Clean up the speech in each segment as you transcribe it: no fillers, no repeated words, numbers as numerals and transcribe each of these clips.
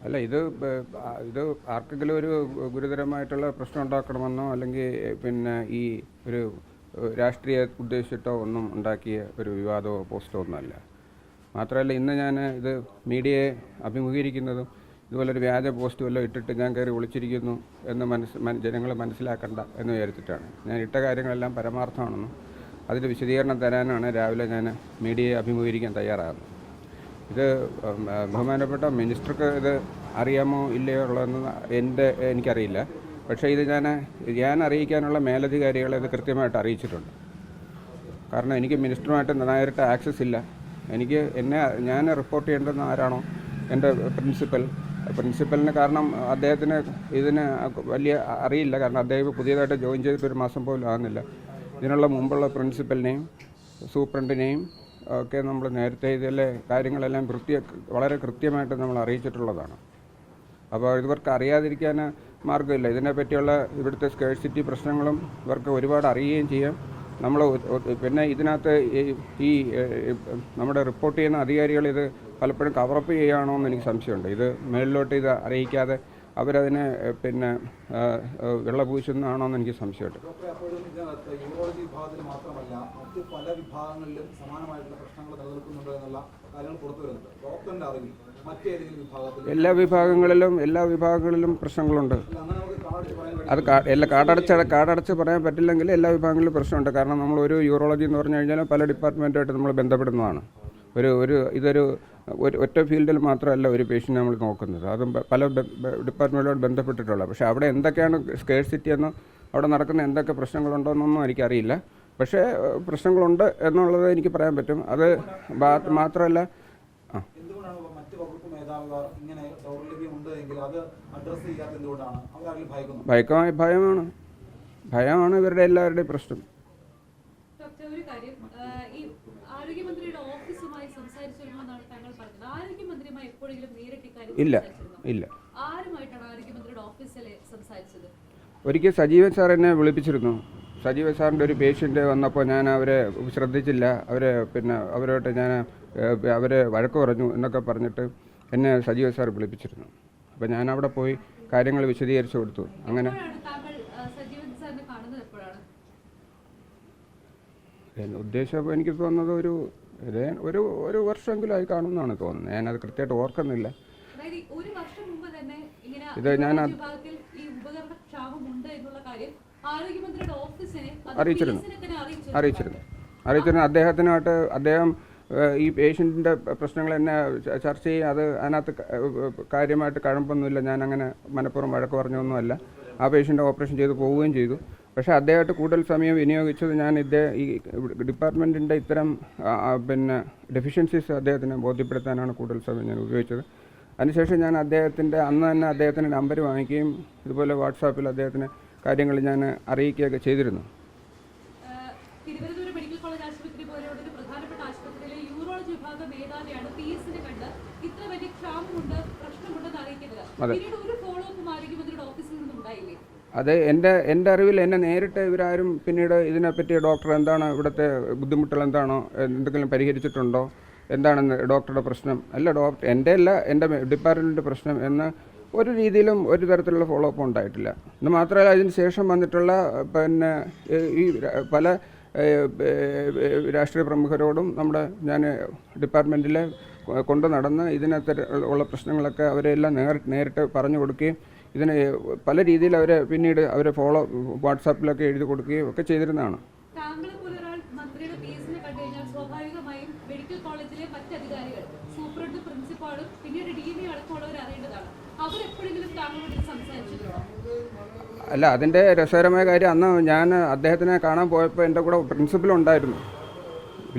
അല്ല, ഇത് ആർക്കെങ്കിലും ഒരു ഗുരുതരമായിട്ടുള്ള പ്രശ്നം ഉണ്ടാക്കണമെന്നോ അല്ലെങ്കിൽ പിന്നെ ഈ ഒരു രാഷ്ട്രീയ ഉദ്ദേശിച്ചിട്ടോ ഒന്നും ഉണ്ടാക്കിയ ഒരു വിവാദമോ പോസ്റ്റോ ഒന്നുമല്ല. മാത്രമല്ല, ഇന്ന് ഞാൻ ഇത് മീഡിയയെ അഭിമുഖീകരിക്കുന്നതും ഇതുപോലൊരു വ്യാജ പോസ്റ്റ് വല്ലതും ഇട്ടിട്ട് ഞാൻ കയറി ഒളിച്ചിരിക്കുന്നു എന്ന് ജനങ്ങൾ മനസ്സിലാക്കണ്ട എന്ന് വിചാരിച്ചിട്ടാണ്. ഞാൻ ഇട്ട കാര്യങ്ങളെല്ലാം പരമാർത്ഥമാണെന്നും അതിൻ്റെ വിശദീകരണം തരാനാണ് രാവിലെ ഞാൻ മീഡിയയെ അഭിമുഖീകരിക്കാൻ തയ്യാറാകുന്നത്. ഇത് ബഹുമാനപ്പെട്ട മിനിസ്റ്റർക്ക് ഇത് അറിയാമോ ഇല്ലയോ ഉള്ളതെന്ന് എനിക്കറിയില്ല. പക്ഷേ ഇത് ഞാൻ അറിയിക്കാനുള്ള മേലധികാരികളെ ഇത് കൃത്യമായിട്ട് അറിയിച്ചിട്ടുണ്ട്. കാരണം എനിക്ക് മിനിസ്റ്ററുമായിട്ട് നേരിട്ട് ആക്സസ് ഇല്ല. ഞാൻ റിപ്പോർട്ട് ചെയ്യേണ്ടുന്ന ആരാണോ എൻ്റെ പ്രിൻസിപ്പലിന്, കാരണം അദ്ദേഹത്തിന് ഇതിന് വലിയ അറിയില്ല. കാരണം അദ്ദേഹം പുതിയതായിട്ട് ജോയിൻ ചെയ്തിട്ട് ഒരു മാസം പോലും ആകുന്നില്ല. ഇതിനുള്ള മുമ്പുള്ള പ്രിൻസിപ്പലിനെയും സൂപ്രണ്ടിനെയും ഒക്കെ നമ്മൾ നേരത്തെ ഇതിലെ കാര്യങ്ങളെല്ലാം വളരെ കൃത്യമായിട്ട് നമ്മൾ അറിയിച്ചിട്ടുള്ളതാണ്. അപ്പോൾ ഇവർക്ക് അറിയാതിരിക്കാൻ മാർഗ്ഗമില്ല. ഇതിനെപ്പറ്റിയുള്ള ഇവിടുത്തെ സ്കേഴ്സിറ്റി പ്രശ്നങ്ങളും ഇവർക്ക് ഒരുപാട് അറിയുകയും ചെയ്യാം. പിന്നെ ഇതിനകത്ത് ഈ നമ്മുടെ റിപ്പോർട്ട് ചെയ്യുന്ന അധികാരികൾ ഇത് പലപ്പോഴും കവറപ്പ് ചെയ്യുകയാണോ എന്ന് എനിക്ക് സംശയമുണ്ട്. ഇത് മേളിലോട്ട് ഇത് അറിയിക്കാതെ അവരതിനെ പിന്നെ വെള്ളപൂശുന്നതാണോ എന്ന് എനിക്ക് സംശയമുണ്ട്. എല്ലാ വിഭാഗങ്ങളിലും പ്രശ്നങ്ങളുണ്ട്. അത് കാടടച്ച് പറയാൻ പറ്റില്ലെങ്കിൽ എല്ലാ വിഭാഗങ്ങളിലും പ്രശ്നമുണ്ട്. കാരണം നമ്മൾ ഒരു യൂറോളജി എന്ന് പറഞ്ഞു കഴിഞ്ഞാൽ പല ഡിപ്പാർട്ട്മെൻറ്റുമായിട്ട് നമ്മൾ ബന്ധപ്പെടുന്നതാണ്. ഇതൊരു ഒറ്റ ഫീൽഡിൽ മാത്രമല്ല ഒരു പേഷ്യൻ്റ് നമ്മൾ നോക്കുന്നത്. അതും പല ഡിപ്പാർട്ട്മെൻറ്റുമായിട്ട് ബന്ധപ്പെട്ടിട്ടുള്ളത്. പക്ഷേ അവിടെ എന്തൊക്കെയാണ് സ്കേഴ്സിറ്റി എന്നോ അവിടെ നടക്കുന്ന എന്തൊക്കെ പ്രശ്നങ്ങളുണ്ടോയെന്നൊന്നും എനിക്കറിയില്ല. പക്ഷേ പ്രശ്നങ്ങളുണ്ട് എന്നുള്ളത് എനിക്ക് പറയാൻ പറ്റും. അത് മാത്രമല്ല, ഭയമാണ് ഇവരുടെ എല്ലാവരുടെയും പ്രശ്നം. ഇല്ല. ഒരിക്കൽ സജീവൻ സാർ എന്നെ വിളിപ്പിച്ചിരുന്നു. സജീവൻ സാറിൻ്റെ ഒരു പേഷ്യൻ്റ് വന്നപ്പോൾ ഞാൻ അവരെ ശ്രദ്ധിച്ചില്ല. അവരോട്ട് ഞാൻ അവരെ വഴക്ക് പറഞ്ഞു എന്നൊക്കെ പറഞ്ഞിട്ട് എന്നെ സജീവൻ സാർ വിളിപ്പിച്ചിരുന്നു. അപ്പോൾ ഞാൻ അവിടെ പോയി കാര്യങ്ങൾ വിശദീകരിച്ചു കൊടുത്തു. അങ്ങനെ ഉദ്ദേശം എനിക്ക് തോന്നുന്നത് ഒരു വർഷമെങ്കിലും ആയി കാണുമെന്നാണ് തോന്നുന്നത്. ഞാനത് കൃത്യമായിട്ട് ഓർക്കുന്നില്ല. ഇത് ഞാൻ അറിയിച്ചിരുന്നു. അദ്ദേഹം ഈ പേഷ്യൻറ്റിൻ്റെ പ്രശ്നങ്ങൾ എന്നെ ചർച്ച ചെയ്യും. അതിനകത്ത് കാര്യമായിട്ട് കഴമ്പൊന്നുമില്ല. ഞാൻ അങ്ങനെ മനഃപൂർവ്വം വഴക്ക് പറഞ്ഞൊന്നുമല്ല. ആ പേഷ്യൻ്റ് ഓപ്പറേഷൻ ചെയ്ത് പോവുകയും ചെയ്തു. പക്ഷേ അദ്ദേഹമായിട്ട് കൂടുതൽ സമയം വിനിയോഗിച്ചത് ഈ ഡിപ്പാർട്ട്മെൻറ്റിൻ്റെ ഇത്തരം ഡെഫിഷ്യൻസീസ് അദ്ദേഹത്തിനെ ബോധ്യപ്പെടുത്താനാണ് കൂടുതൽ സമയം ഞാൻ ഉപയോഗിച്ചത്. അതിനുശേഷം ഞാൻ അന്ന് തന്നെ അദ്ദേഹത്തിൻ്റെ നമ്പർ വാങ്ങിക്കുകയും ഇതുപോലെ വാട്സാപ്പിൽ അദ്ദേഹത്തിന് കാര്യങ്ങൾ ഞാൻ അറിയിക്കുകയൊക്കെ ചെയ്തിരുന്നു. അതെ, എൻ്റെ അറിവിൽ എന്നെ നേരിട്ട് ഇവരാരും പിന്നീട് ഇതിനെപ്പറ്റി ഡോക്ടർ എന്താണ് ഇവിടുത്തെ ബുദ്ധിമുട്ടുകൾ എന്താണോ എന്തെങ്കിലും പരിഹരിച്ചിട്ടുണ്ടോ, എന്താണെന്ന് ഡോക്ടറുടെ പ്രശ്നം എൻ്റെ ഡിപ്പാർട്ട്മെൻറ്റിൻ്റെ പ്രശ്നം എന്ന ഒരു രീതിയിലും ഒരു തരത്തിലുള്ള ഫോളോ അപ്പ് ഉണ്ടായിട്ടില്ല. എന്ന് മാത്രമല്ല, അതിന് ശേഷം വന്നിട്ടുള്ള ഈ പല രാഷ്ട്രീയ പ്രമുഖരോടും ഞാൻ ഡിപ്പാർട്ട്മെൻറ്റിൽ കൊണ്ടു നടന്ന് ഇതിനകത്ത് ഉള്ള പ്രശ്നങ്ങളൊക്കെ അവരെല്ലാം നേരിട്ട് പറഞ്ഞു കൊടുക്കുകയും ഇതിന് പല രീതിയിൽ പിന്നീട് അവരെ വാട്സാപ്പിലൊക്കെ എഴുതി കൊടുക്കുകയും ഒക്കെ ചെയ്തിരുന്നതാണ്. അല്ല, അതിൻ്റെ രസകരമായ കാര്യം, അന്ന് ഞാൻ അദ്ദേഹത്തിനെ കാണാൻ പോയപ്പോൾ എൻ്റെ കൂടെ പ്രിൻസിപ്പലുണ്ടായിരുന്നു.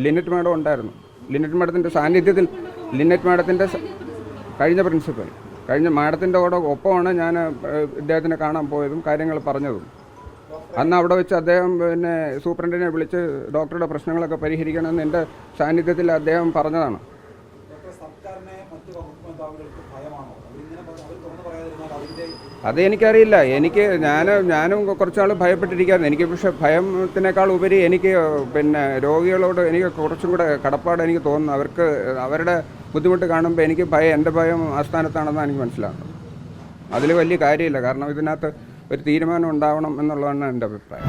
ലിനറ്റ് മാഡം ഉണ്ടായിരുന്നു. ലിനറ്റ് മാഡത്തിൻ്റെ സാന്നിധ്യത്തിൽ കഴിഞ്ഞ മാഡത്തിൻ്റെ കൂടെ ഒപ്പമാണ് ഞാൻ ഇദ്ദേഹത്തിനെ കാണാൻ പോയതും കാര്യങ്ങൾ പറഞ്ഞതും. അന്ന് അവിടെ വെച്ച് അദ്ദേഹം സൂപ്രണ്ടിനെ വിളിച്ച് ഡോക്ടറുടെ പ്രശ്നങ്ങളൊക്കെ പരിഹരിക്കണമെന്ന് എൻ്റെ സാന്നിധ്യത്തിൽ അദ്ദേഹം പറഞ്ഞതാണ്. അതെനിക്കറിയില്ല. ഞാനും കുറച്ചാൾ ഭയപ്പെട്ടിരിക്കുകയായിരുന്നു. എനിക്ക് പക്ഷേ ഭയത്തിനേക്കാൾ ഉപരി എനിക്ക് രോഗികളോട് എനിക്ക് കുറച്ചും കൂടെ കടപ്പാട് എനിക്ക് തോന്നുന്നു. അവരുടെ ബുദ്ധിമുട്ട് കാണുമ്പോൾ എനിക്ക് എൻ്റെ ഭയം ആസ്ഥാനത്താണെന്നാണ് എനിക്ക് മനസ്സിലാകുന്നത്. അതിൽ വലിയ കാര്യമില്ല. കാരണം ഇതിനകത്ത് ഒരു തീരുമാനം ഉണ്ടാവണം എന്നുള്ളതാണ് എൻ്റെ അഭിപ്രായം.